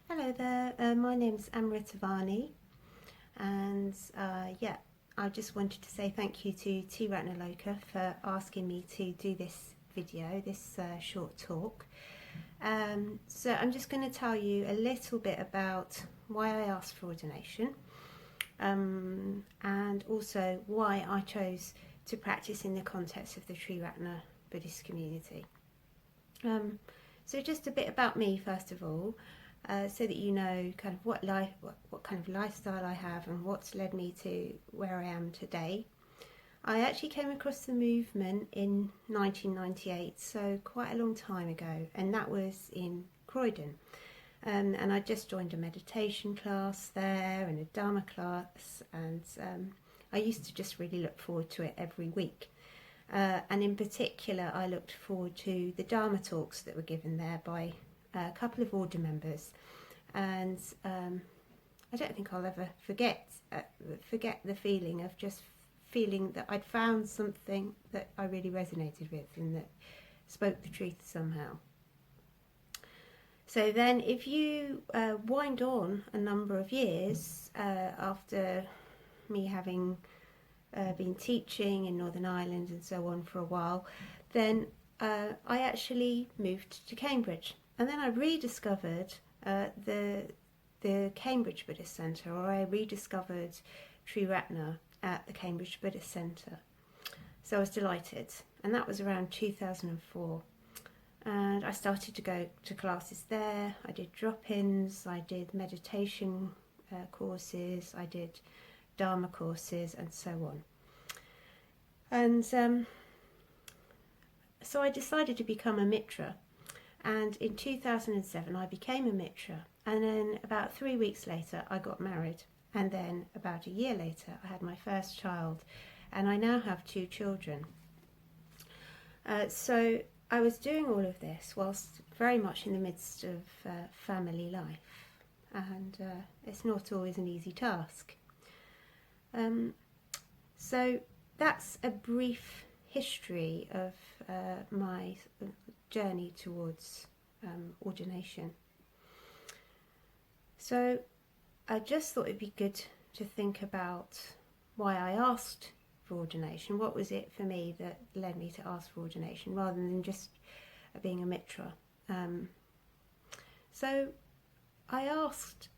Hello there, my name's Amritavani, and I just wanted to say thank you to Tiratanaloka for asking me to do this video, this short talk. So I'm just going to tell you a little bit about why I asked for ordination, and also why I chose to practice in the context of the Tiratana Buddhist community. So just a bit about me first of all. So that you know kind of what kind of lifestyle I have and what's led me to where I am today. I actually came across the movement in 1998, so quite a long time ago, and that was in Croydon. And I just joined a meditation class there and a Dharma class, and I used to just really look forward to it every week. And in particular, I looked forward to the Dharma talks that were given there by a couple of order members, and I don't think I'll ever forget the feeling of just feeling that I'd found something that I really resonated with and that spoke the truth somehow. So then if you wind on a number of years after me having been teaching in Northern Ireland and so on for a while, then I actually moved to Cambridge. And then I rediscovered the Cambridge Buddhist Centre, or I rediscovered Tiratana at the Cambridge Buddhist Centre. So I was delighted, and that was around 2004. And I started to go to classes there. I did drop-ins, I did meditation courses, I did Dharma courses, and so on. And so I decided to become a Mitra. And in 2007 I became a Mitra, and then about 3 weeks later I got married, and then about a year later I had my first child, and I now have 2 children. So I was doing all of this whilst very much in the midst of family life, and it's not always an easy task. So that's a brief history of my journey towards ordination. So I just thought it'd be good to think about why I asked for ordination. What was it for me that led me to ask for ordination rather than just being a Mitra? So I asked,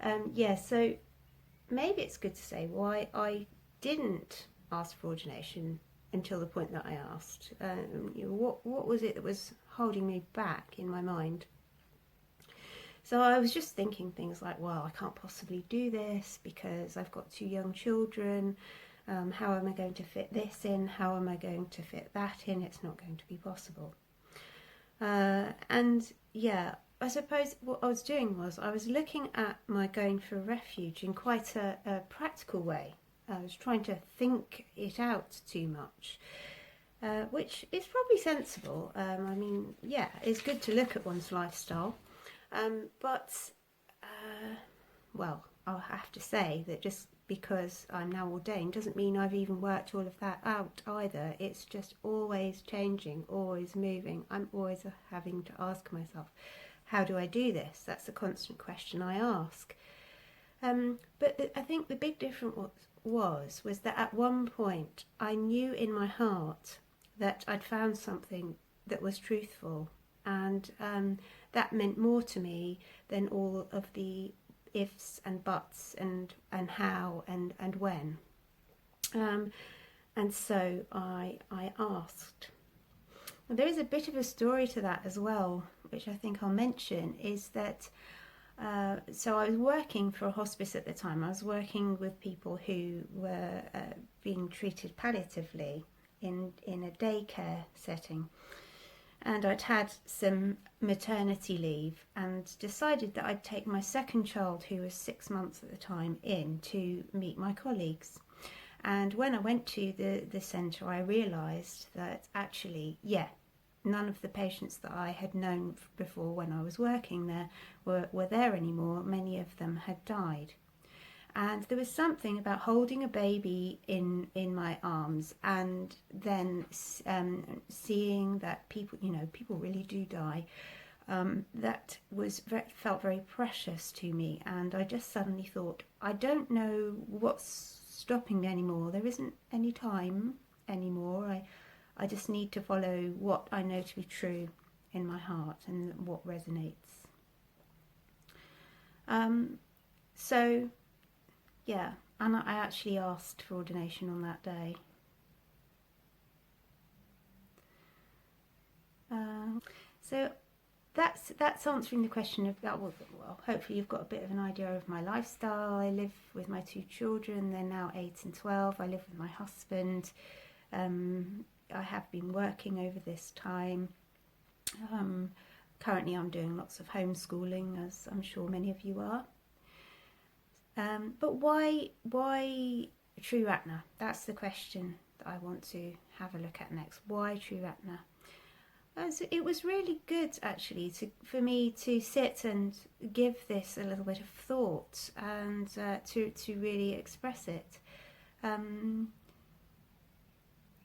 so maybe it's good to say why I didn't ask for ordination until the point that I asked. What was it that was holding me back in my mind? So I was just thinking things like, well, I can't possibly do this because I've got 2 young children. How am I going to fit this in? How am I going to fit that in? It's not going to be possible. And yeah, I suppose what I was doing was I was looking at my going for refuge in quite a practical way. I was trying to think it out too much, which is probably sensible. It's good to look at one's lifestyle, but I'll have to say that just because I'm now ordained doesn't mean I've even worked all of that out either. It's just always changing, always moving. I'm always having to ask myself, how do I do this? That's a constant question I ask. But I think the big difference was that at one point I knew in my heart that I'd found something that was truthful, and that meant more to me than all of the ifs and buts and how and when. And so I asked. And there is a bit of a story to that as well, which I think I'll mention, is that so I was working for a hospice at the time. I was working with people who were being treated palliatively in a daycare setting. And I'd had some maternity leave and decided that I'd take my second child, who was 6 months at the time, in to meet my colleagues. And when I went to the centre, I realised that actually, none of the patients that I had known before when I was working there were there anymore. Many of them had died. And there was something about holding a baby in my arms and then seeing that people really do die, that felt very precious to me, and I just suddenly thought, I don't know what's stopping me anymore. There isn't any time anymore. I just need to follow what I know to be true in my heart and what resonates. So yeah, and I actually asked for ordination on that day. So that's answering the question of that. Well, hopefully you've got a bit of an idea of my lifestyle. I live with my 2 children. They're now 8 and 12. I live with my husband. I have been working over this time. Currently I'm doing lots of homeschooling, as I'm sure many of you are. But why Triratna? That's the question that I want to have a look at next. Why Triratna? So it was really good, actually, for me to sit and give this a little bit of thought and to really express it.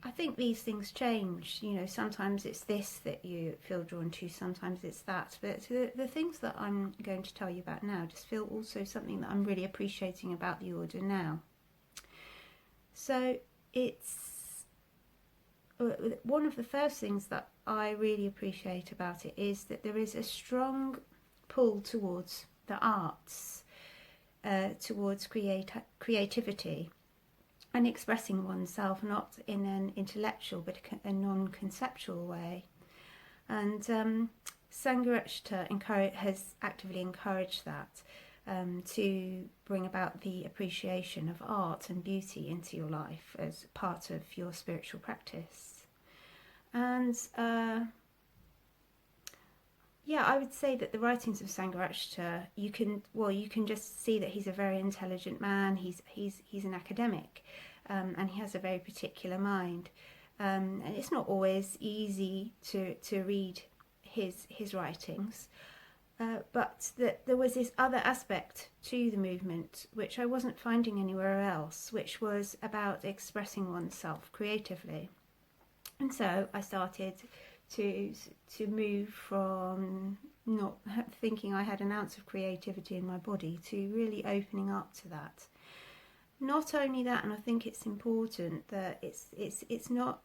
I think these things change. You know, sometimes it's this that you feel drawn to, sometimes it's that. But the things that I'm going to tell you about now just feel also something that I'm really appreciating about the order now. So it's one of the first things that I really appreciate about it is that there is a strong pull towards the arts, towards creativity and expressing oneself, not in an intellectual but a non-conceptual way. And Sangharakshita has actively encouraged that, to bring about the appreciation of art and beauty into your life as part of your spiritual practice. And yeah, I would say that the writings of Sangharakshita, you can just see that he's a very intelligent man. He's an academic, and he has a very particular mind. And it's not always easy to read his writings, but that there was this other aspect to the movement which I wasn't finding anywhere else, which was about expressing oneself creatively. And so I started to move from not thinking I had an ounce of creativity in my body to really opening up to that. Not only that, and I think it's important that it's not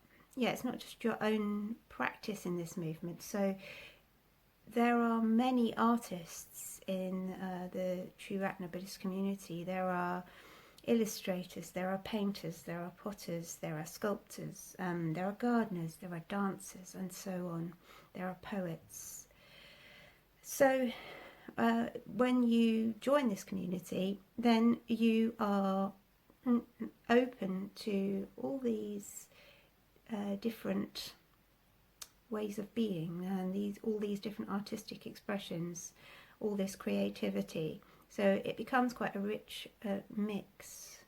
just your own practice in this movement. So there are many artists in the Tiratana Buddhist community. There are illustrators, there are painters, there are potters, there are sculptors, there are gardeners, there are dancers, and so on. There are poets. So when you join this community, then you are open to all these different ways of being and all these different artistic expressions, all this creativity. So it becomes quite a rich mix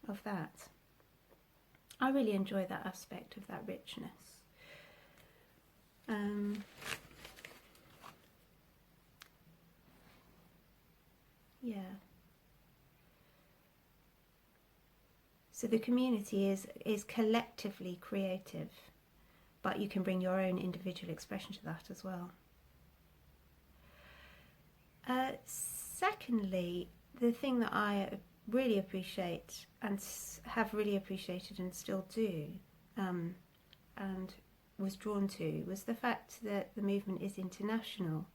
of that. I really enjoy that aspect of that richness. Yeah. So the community is collectively creative, but you can bring your own individual expression to that as well. Secondly, the thing that I really appreciate and have really appreciated and still do, and was drawn to, was the fact that the movement is international.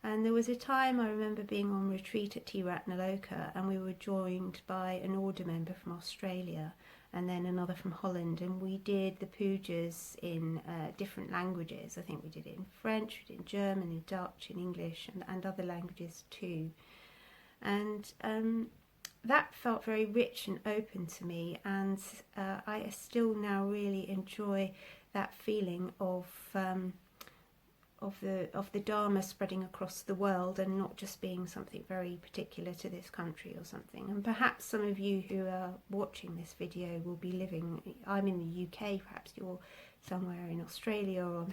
And there was a time I remember being on retreat at Tiratanaloka, and we were joined by an order member from Australia and then another from Holland, and we did the pujas in different languages. I think we did it in French, we did it in German, in Dutch, in English, and other languages too. And that felt very rich and open to me, and I still now really enjoy that feeling of the Dharma spreading across the world and not just being something very particular to this country or something. And perhaps some of you who are watching this video will be living, I'm in the UK, perhaps you're somewhere in Australia, or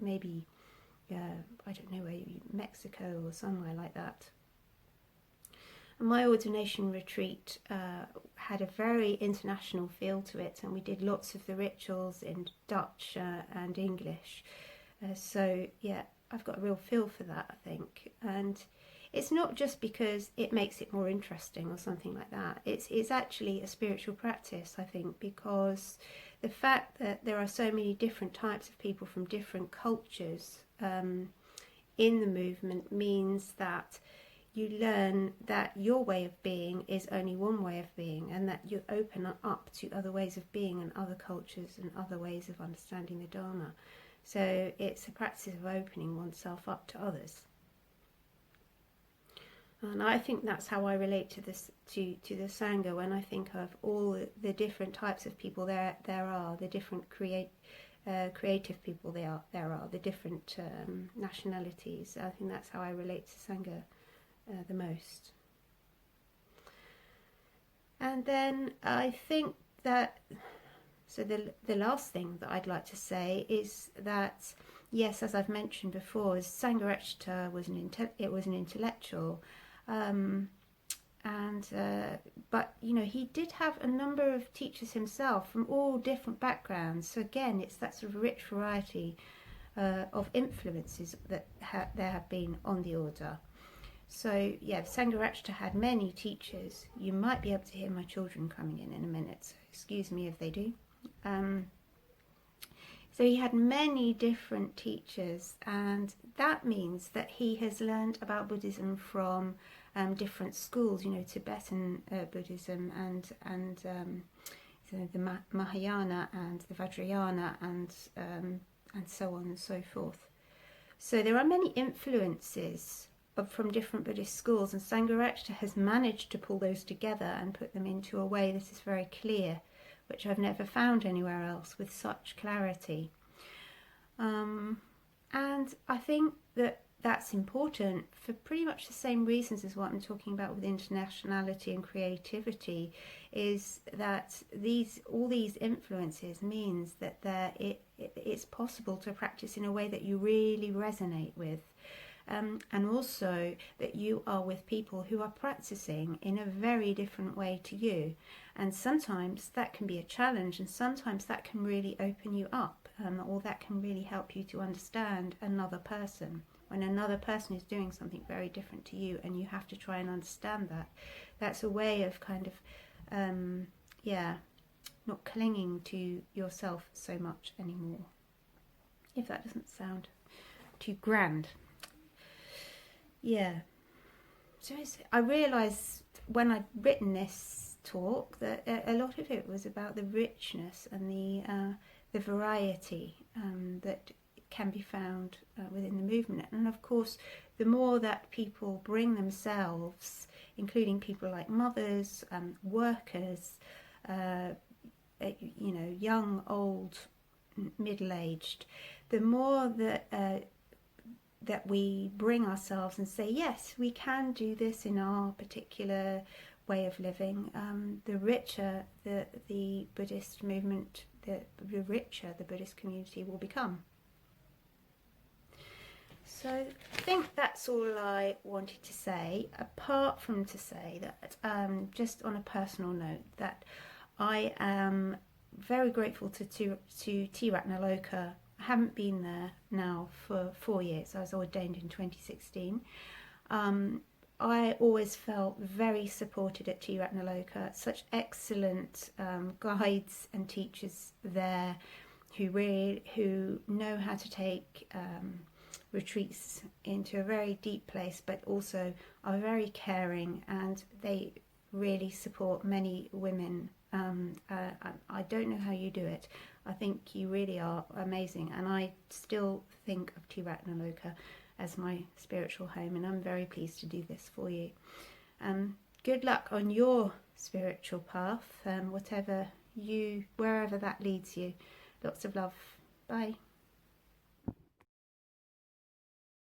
maybe I don't know, maybe Mexico or somewhere like that. And my ordination retreat had a very international feel to it, and we did lots of the rituals in Dutch and English. So yeah, I've got a real feel for that, I think. And it's not just because it makes it more interesting or something like that. It's actually a spiritual practice, I think, because the fact that there are so many different types of people from different cultures in the movement means that you learn that your way of being is only one way of being, and that you open up to other ways of being and other cultures and other ways of understanding the Dharma. So it's a practice of opening oneself up to others. And I think that's how I relate to this, to the Sangha, when I think of all the different types of people there are, the different creative people there are, the different nationalities. I think that's how I relate to Sangha the most. And then I think that, so the last thing that I'd like to say is that, yes, as I've mentioned before, Sangharakshita was an intellectual, but you know, he did have a number of teachers himself from all different backgrounds. So again, it's that sort of rich variety of influences that there have been on the order. So yeah, Sangharakshita had many teachers. You might be able to hear my children coming in a minute, so excuse me if they do. So he had many different teachers, and that means that he has learned about Buddhism from different schools, you know, Tibetan Buddhism and so the Mahayana and the Vajrayana and so on and so forth. So there are many influences from different Buddhist schools, and Sangharakshita has managed to pull those together and put them into a way that is very clear, which I've never found anywhere else with such clarity. And I think that that's important for pretty much the same reasons as what I'm talking about with internationality and creativity, is that all these influences means that it's possible to practice in a way that you really resonate with. And also that you are with people who are practicing in a very different way to you. And sometimes that can be a challenge, and sometimes that can really open you up, or that can really help you to understand another person. When another person is doing something very different to you and you have to try and understand that, that's a way of kind of, not clinging to yourself so much anymore. If that doesn't sound too grand. Yeah, so I realised when I'd written this talk that a lot of it was about the richness and the variety that can be found within the movement. And of course, the more that people bring themselves, including people like mothers, workers, young, old, middle-aged, the more that we bring ourselves and say, yes, we can do this in our particular way of living, the richer the Buddhist movement, the richer the Buddhist community will become. So I think that's all I wanted to say, apart from to say that, just on a personal note, that I am very grateful to Tiratanaloka. I haven't been there now for 4 years. I was ordained in 2016. I always felt very supported at Tiratanaloka. Such excellent guides and teachers there who know how to take retreats into a very deep place, but also are very caring, and they really support many women. I don't know how you do it. I think you really are amazing, and I still think of Tiratanaloka as my spiritual home, and I'm very pleased to do this for you. Good luck on your spiritual path, wherever that leads you. Lots of love. Bye.